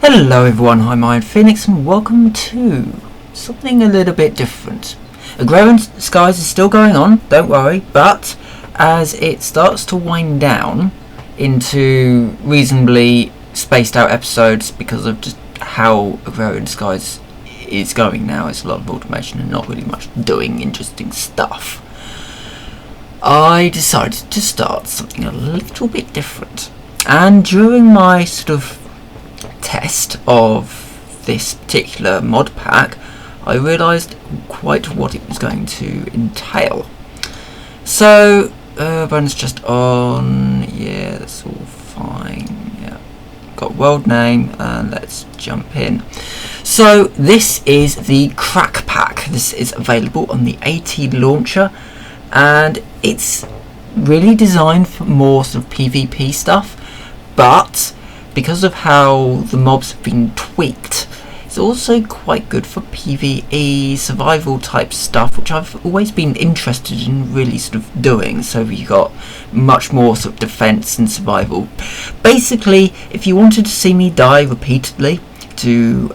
Hello everyone, I'm Iron Phoenix and welcome to something a little bit different. A Growing Skies is still going on, don't worry, but as it starts to wind down into reasonably spaced out episodes because of just how A Growing Skies is going now, it's a lot of automation and not really much doing interesting stuff. I decided to start something a little bit different, and during my sort of test of this particular mod pack, I realised quite what it was going to entail. So, bonus just on, yeah, that's all fine, yeah. Got world name, and let's jump in. So, this is the Crackpack. This is available on the ATLauncher, and it's really designed for more sort of PvP stuff, but because of how the mobs have been tweaked, it's also quite good for PvE survival type stuff, which I've always been interested in really sort of doing. So you got much more sort of defense and survival. Basically, if you wanted to see me die repeatedly to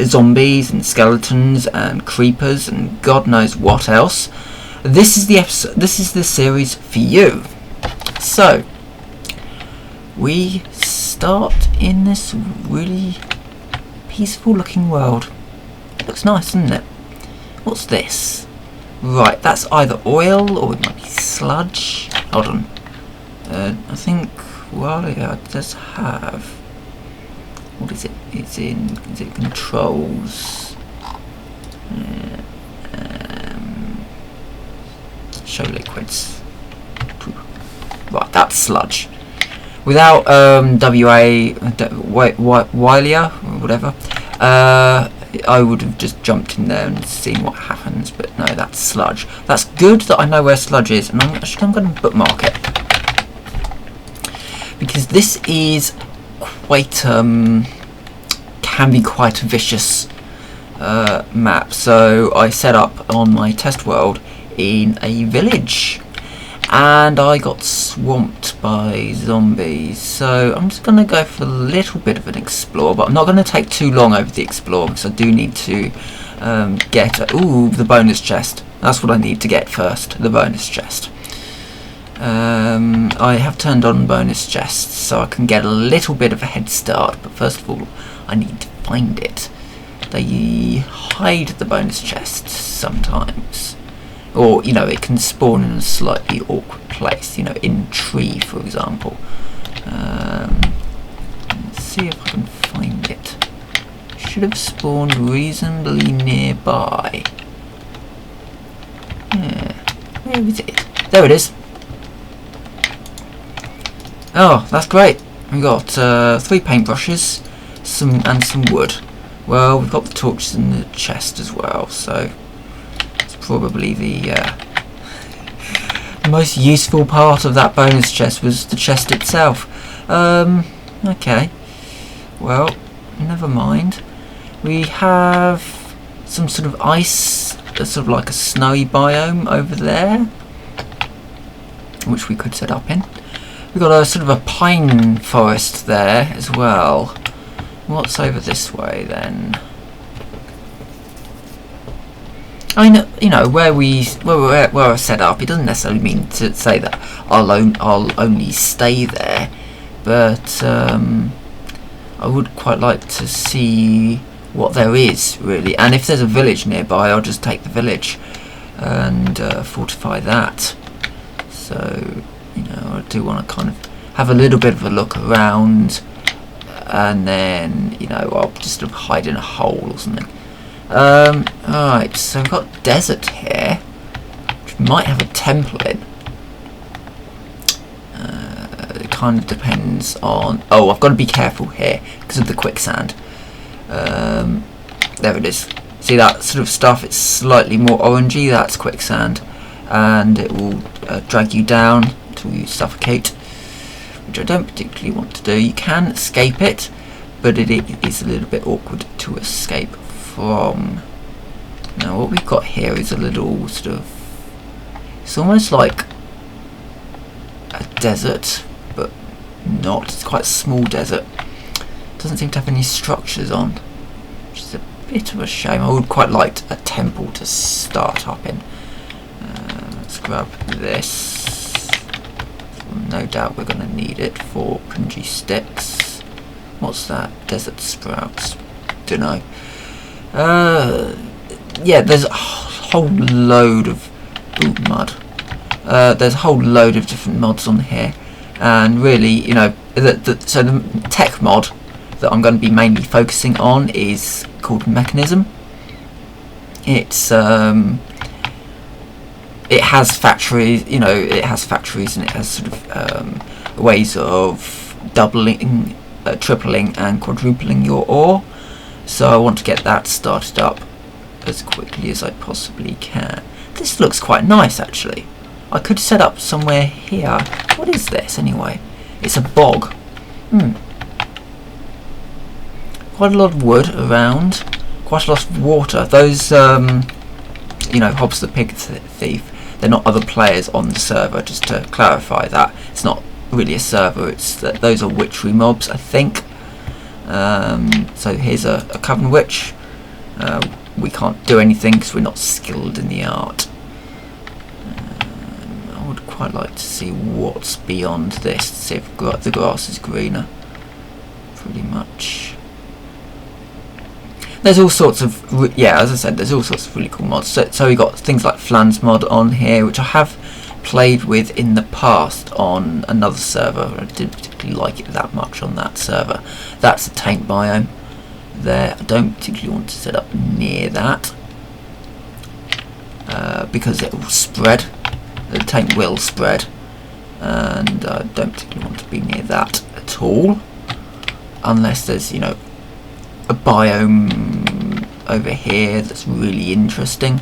zombies and skeletons and creepers and God knows what else, this is the episode. This is the series for you. So we start in this really peaceful looking world. It looks nice, doesn't it? What's this? Right, that's either oil or it might be sludge. Hold on. I think, well, yeah, it does have, what is it? Is it controls? Show liquids. Right, that's sludge. Without Wylia or whatever, I would have just jumped in there and seen what happens. But no, that's sludge. That's good that I know where sludge is, and I'm going to bookmark it because this is quite can be quite a vicious map. So I set up on my test world in a village, and I got swamped by zombies, so I'm just going to go for a little bit of an explore, but I'm not going to take too long over the explore because I do need to get the bonus chest. That's what I need to get first, the bonus chest. I have turned on bonus chests so I can get a little bit of a head start, but first of all I need to find it. They hide the bonus chests sometimes. Or, you know, it can spawn in a slightly awkward place, you know, in tree, for example. Let's see if I can find it. Should have spawned reasonably nearby. Yeah, where is it? There it is. Oh, that's great. We got 3 paintbrushes, some wood. Well, we've got the torches in the chest as well, so probably the most useful part of that bonus chest was the chest itself. Okay, well, never mind. We have some sort of ice, sort of like a snowy biome over there, which we could set up in. We've got a sort of a pine forest there as well. What's over this way then? I know, you know, where I set up, it doesn't necessarily mean to say that I'll only stay there, but I would quite like to see what there is really, and if there's a village nearby, I'll just take the village and fortify that. So, you know, I do want to kind of have a little bit of a look around, and then, you know, I'll just sort of hide in a hole or something. Alright, so we've got desert here, which might have a temple in. It kind of depends on... Oh, I've got to be careful here because of the quicksand. There it is. See that sort of stuff? It's slightly more orangey. That's quicksand, and it will drag you down until you suffocate, which I don't particularly want to do. You can escape it, but it is a little bit awkward to escape from. Now what we've got here is a little sort of, it's almost like a desert, but not. It's quite a small desert. Doesn't seem to have any structures on, which is a bit of a shame. I would quite like a temple to start up in. Let's grab this. No doubt we're going to need it for punji sticks. What's that? Desert sprouts. Dunno. Yeah, there's a whole load of mud. There's a whole load of different mods on here, and really, you know, so the tech mod that I'm going to be mainly focusing on is called Mechanism. It's it has factories, you know, it has factories, and it has sort of ways of doubling, tripling and quadrupling your ore. So I want to get that started up as quickly as I possibly can. This looks quite nice, actually. I could set up somewhere here. What is this anyway? It's a bog. Quite a lot of wood around. Quite a lot of water. Those, you know, Hobbs the Pig Thief, they're not other players on the server, just to clarify that. It's not really a server, it's those are witchery mobs, I think. So here's a Coven Witch. We can't do anything because we're not skilled in the art. I would quite like to see what's beyond this, to see if the grass is greener. Pretty much. There's all sorts of, yeah, as I said, there's all sorts of really cool mods. So we got things like Flans mod on here, which I have played with in the past on another server. I didn't particularly like it that much on that server. That's a taint biome there. I don't particularly want to set up near that because it will spread. The taint will spread, and I don't particularly want to be near that at all, unless there's, you know, a biome over here that's really interesting,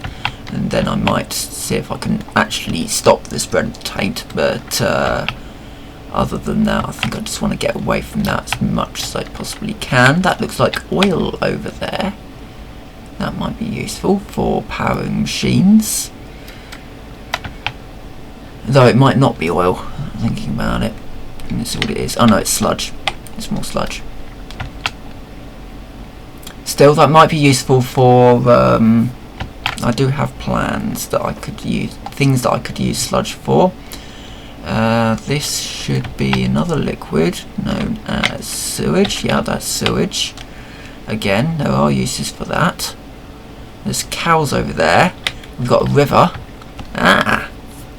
and then I might see if I can actually stop the spread of taint. But other than that, I think I just want to get away from that as much as I possibly can. That looks like oil over there. That might be useful for powering machines, though it might not be oil, thinking about it. And this is what it is. Oh no, it's sludge. It's more sludge. Still, that might be useful for, I do have plans that I could use, things that I could use sludge for. This should be another liquid known as sewage. Yeah, that's sewage. Again, there are uses for that. There's cows over there. We've got a river. Ah,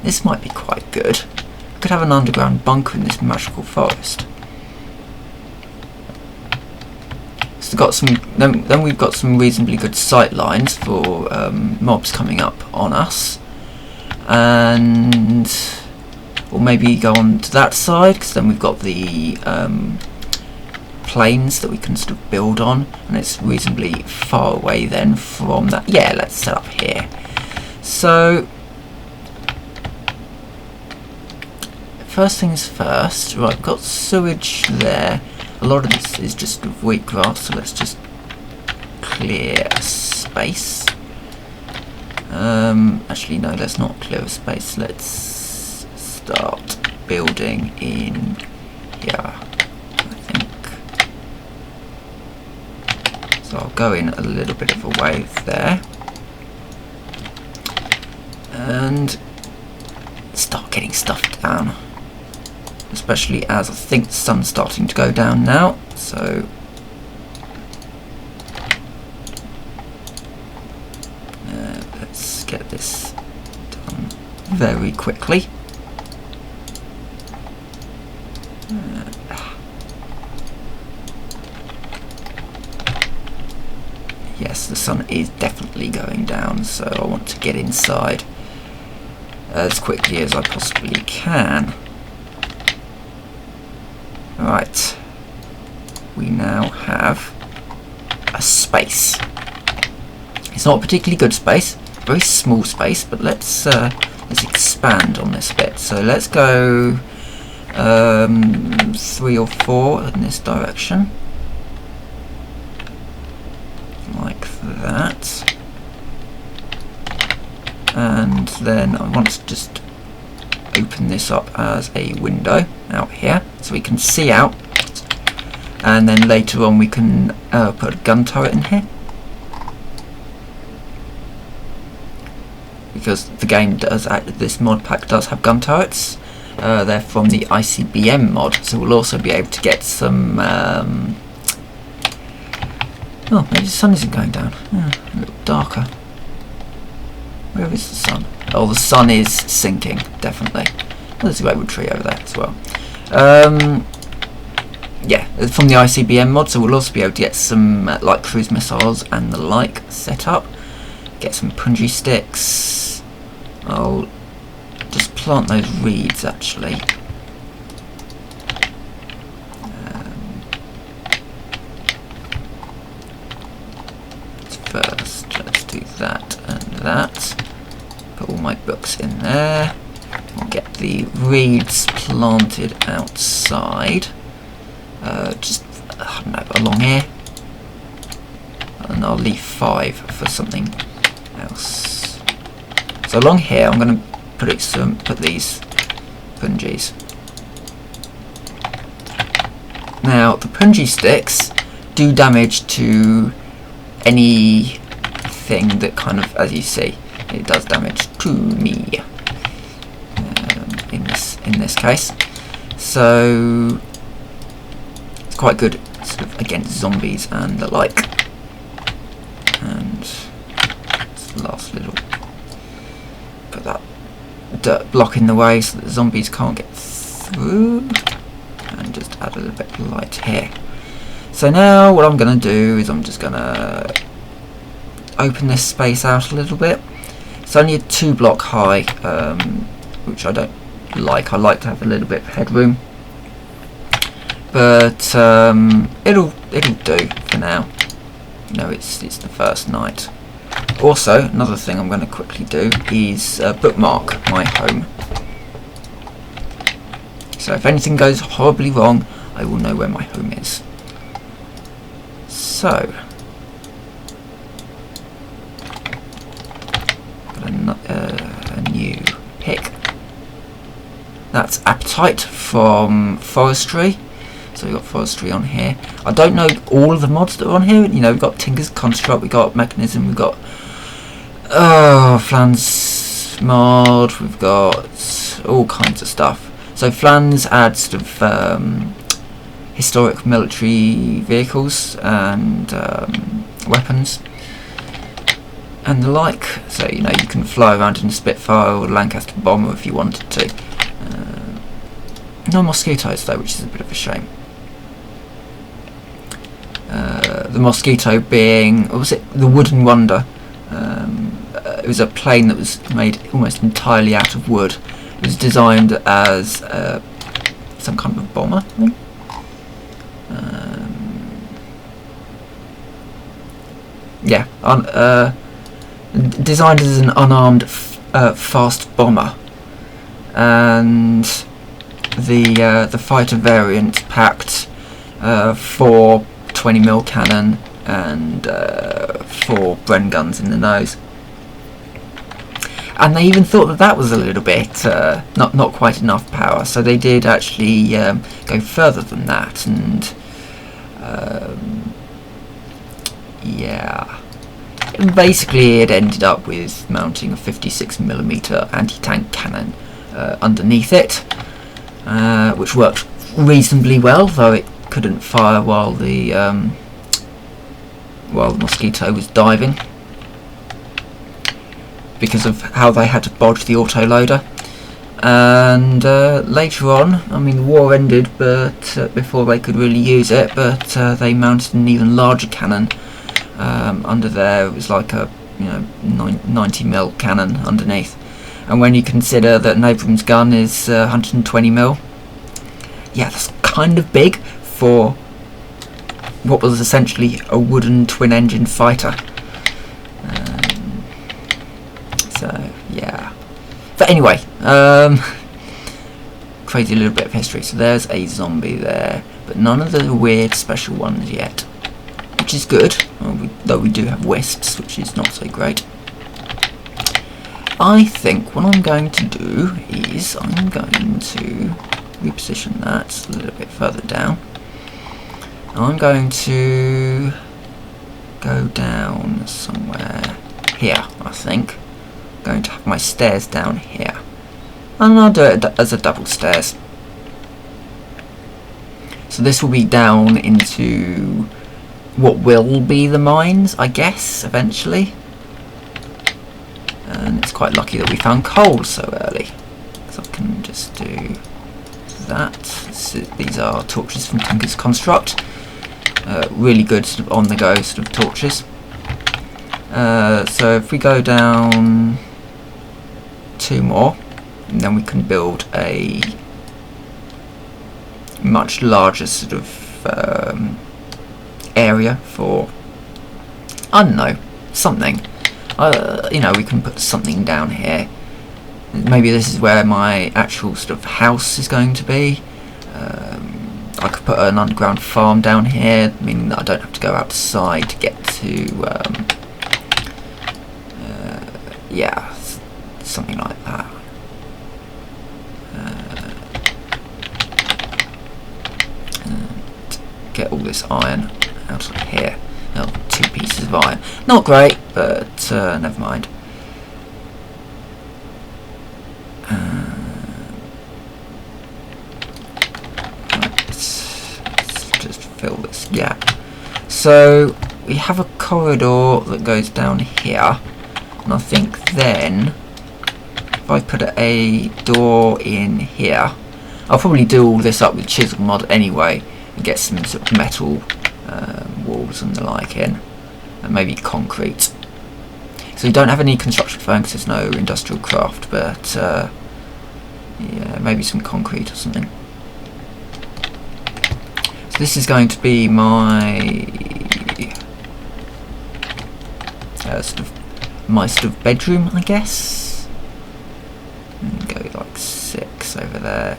this might be quite good. We could have an underground bunker in this magical forest. Got some. Then we've got some reasonably good sight lines for mobs coming up on us, and we'll maybe go on to that side, because then we've got the plains that we can sort of build on, and it's reasonably far away then from that. Yeah, let's set up here. So first things first. Right, we've got sewage there. A lot of this is just wheatgrass, so let's just clear a space. Actually, no, let's not clear a space. Let's start building in here, I think. So I'll go in a little bit of a wave there. And start getting stuff down. Especially as I think the sun's starting to go down now, so let's get this done very quickly. Yes, the sun is definitely going down, so I want to get inside as quickly as I possibly can. Right, we now have a space. It's not a particularly good space, very small space, but let's expand on this bit. So let's go 3 or 4 in this direction, like that. And then I want to just open this up as a window out here, so we can see out and then later on we can put a gun turret in here, because the game does, this mod pack does have gun turrets. They're from the ICBM mod, so we'll also be able to get some oh, maybe the sun isn't going down. A little darker. Where is the sun? Oh, the sun is sinking, definitely. Oh, there's a redwood tree over there as well. Yeah, it's from the ICBM mod, so we'll also be able to get some light cruise missiles and the like set up. Get some punji sticks. I'll just plant those reeds, actually. First, let's do that and that. Put all my books in there. I'll get the reeds planted outside. Just, I don't know, along here. And I'll leave 5 for something else. So along here, I'm going to put these punjis. Now, the punji sticks do damage to anything that kind of, as you see, it does damage to me in this case. So it's quite good sort of against zombies and the like. And it's the last little, put that dirt block in the way so that the zombies can't get through, and just add a little bit of light here. So now what I'm going to do is I'm just going to open this space out a little bit. It's only a 2 block high, which I don't like. I like to have a little bit of headroom, but it'll do for now. You know, it's the first night. Also, another thing I'm going to quickly do is bookmark my home. So if anything goes horribly wrong, I will know where my home is. So, got a new pick. That's appetite from forestry. So we've got forestry on here. I don't know all of the mods that are on here. You know, we've got Tinker's Construct, we've got Mechanism, we've got Flans mod, we've got all kinds of stuff. So Flans adds sort of historic military vehicles and weapons and the like. So, you know, you can fly around in a Spitfire or a Lancaster bomber if you wanted to. No mosquitoes though, which is a bit of a shame. The mosquito being, what was it? The Wooden Wonder. It was a plane that was made almost entirely out of wood. It was designed as some kind of a bomber, I think. Yeah, designed as an unarmed fast bomber, and the fighter variant packed 4 20mm cannon and 4 Bren guns in the nose. And they even thought that that was a little bit not quite enough power, so they did actually go further than that, and yeah, and basically it ended up with mounting a 56mm anti-tank cannon underneath it, which worked reasonably well, though it couldn't fire while the mosquito was diving, because of how they had to bodge the autoloader. And later on, I mean, the war ended, but before they could really use it, but they mounted an even larger cannon under there. It was like a 90mm cannon underneath, and when you consider that an Abrams gun is 120mm, yeah, that's kind of big for what was essentially a wooden twin-engine fighter. So yeah, but anyway, crazy little bit of history. So there's a zombie there, but none of the weird special ones yet, which is good, though we do have wisps, which is not so great. I think what I'm going to do is I'm going to reposition that a little bit further down, I'm going to go down somewhere here, I think. I'm going to have my stairs down here. And I'll do it as a double stairs. So this will be down into what will be the mines, I guess, eventually. And it's quite lucky that we found coal so early. So I can just do that. These are torches from Tinker's Construct. Really good sort of on-the-go sort of torches. So if we go down 2 more, and then we can build a much larger sort of area for, I don't know, something. You know, we can put something down here. Maybe this is where my actual sort of house is going to be. I could put an underground farm down here, meaning that I don't have to go outside to get to, yeah, something like that. And get all this iron out of here. Oh, 2 pieces of iron. Not great, but never mind. Let's just fill this gap. So we have a corridor that goes down here, and I think then if I put a door in here, I'll probably do all this up with chisel mod anyway and get some sort of metal walls and the like in, and maybe concrete. So we don't have any construction firm because there's no industrial craft, but yeah, maybe some concrete or something. So this is going to be my sort of bedroom, I guess. And go like 6 over there.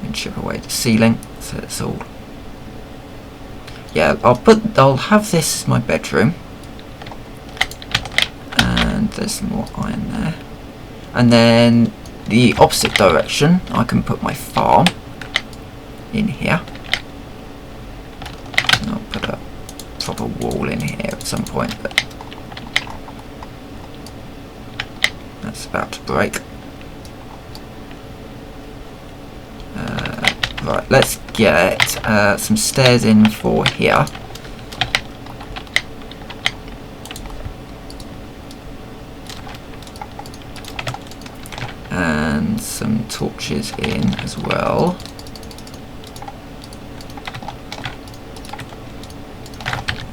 And chip away the ceiling, so it's all. Yeah, I'll have this as my bedroom, and there's some more iron there. And then the opposite direction, I can put my farm in here. And I'll put a proper wall in here at some point, but that's about to break. Right, let's get some stairs in for here. And some torches in as well.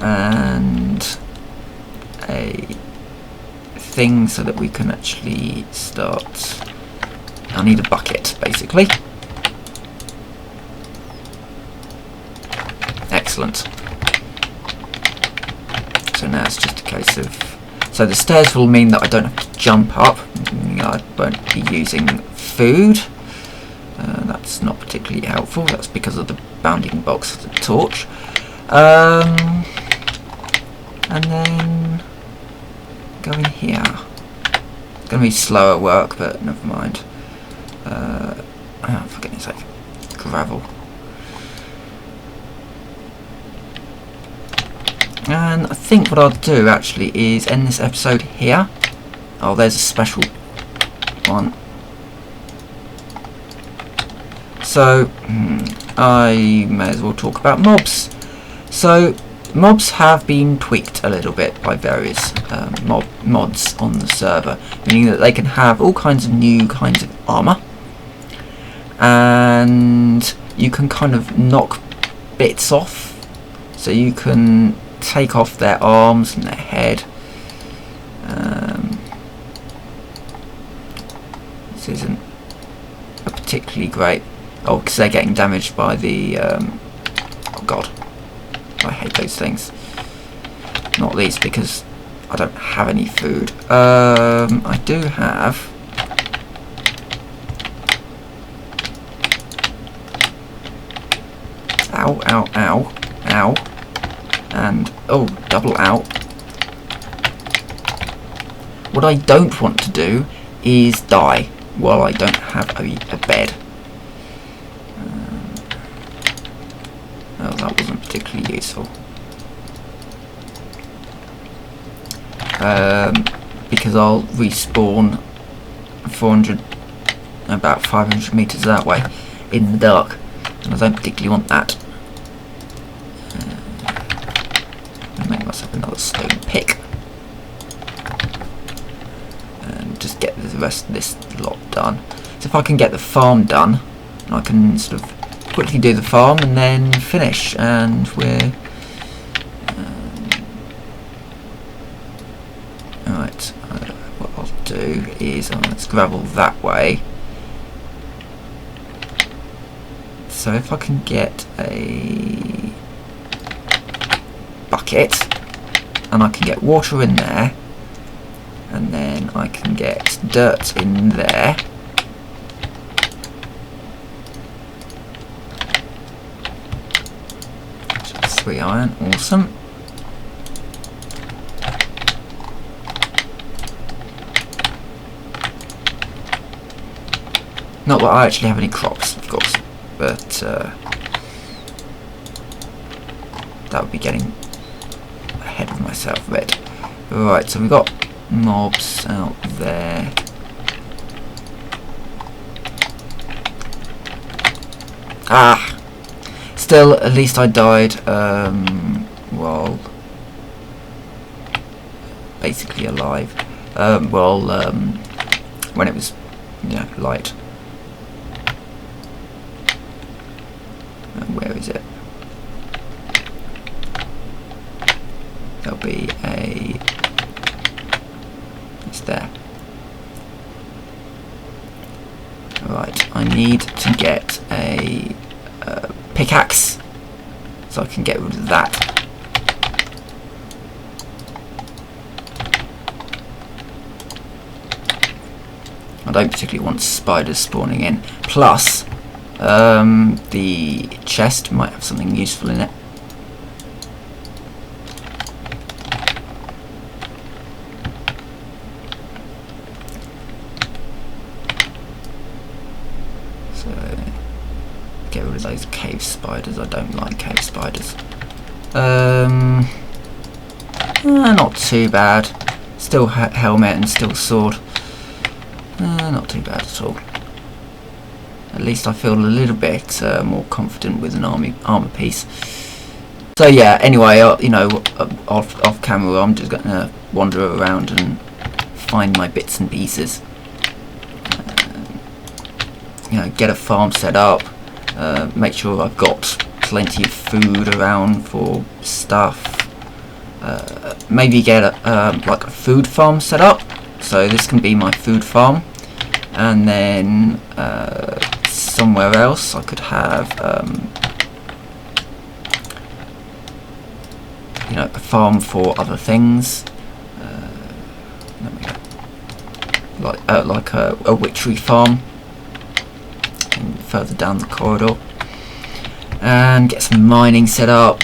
And a thing so that we can actually start. I need a bucket, basically. Excellent. So now it's just a case of. So the stairs will mean that I don't have to jump up. I won't be using food. That's not particularly helpful. That's because of the bounding box of the torch. And then go in here. It's going to be slower work, but never mind. Oh, for goodness sake. Gravel. And I think what I'll do actually is end this episode here. Oh, there's a special one. So, I may as well talk about mobs. So, mobs have been tweaked a little bit by various mods on the server, meaning that they can have all kinds of new kinds of armour, and you can kind of knock bits off. So you can take off their arms and their head. This isn't a particularly great. Oh, because they're getting damaged by the. Oh God, I hate those things. Not least because I don't have any food. I do have. Ow! Ow! Ow! Ow! And oh, double out. What I don't want to do is die while I don't have a bed. particularly useful. Because I'll respawn 400, about 500 meters that way in the dark, and I don't particularly want that. I'll make myself another stone pick and just get the rest of this lot done. So if I can get the farm done, I can sort of quickly do the farm and then finish, and we're right. What I'll do is let's gravel that way. So if I can get a bucket and I can get water in there, and then I can get dirt in there, just 3 iron, awesome. Not that I actually have any crops, of course, but that would be getting ahead of myself a bit. Right, so we've got mobs out there. Ah! Still, at least I died, well, basically alive. When it was, light. Where is it? There'll be a... It's there. Right, I need to get a pickaxe so I can get rid of that. I don't particularly want spiders spawning in. Plus, the chest might have something useful in it. So, get rid of those cave spiders. I don't like cave spiders. Not too bad. Still helmet and still sword. Not too bad at all. At least I feel a little bit more confident with an armor piece. So yeah, anyway, off camera I'm just going to wander around and find my bits and pieces. Get a farm set up, make sure I've got plenty of food around for stuff. Maybe get like a food farm set up, so this can be my food farm, and then somewhere else I could have a farm for other things, like a witchery farm further down the corridor, and get some mining set up,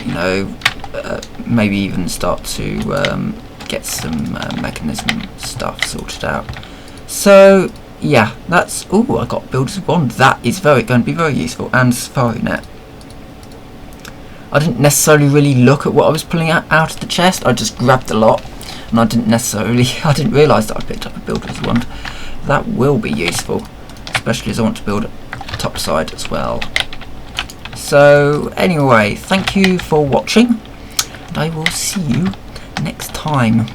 maybe even start to get some mechanism stuff sorted out. So yeah, that's... Ooh, I got Builder's Wand. That is going to be very useful. And Safari Net. I didn't necessarily really look at what I was pulling out of the chest. I just grabbed a lot, and I didn't realise that I picked up a Builder's Wand. That will be useful, especially as I want to build a top side as well. So anyway, thank you for watching, and I will see you next time.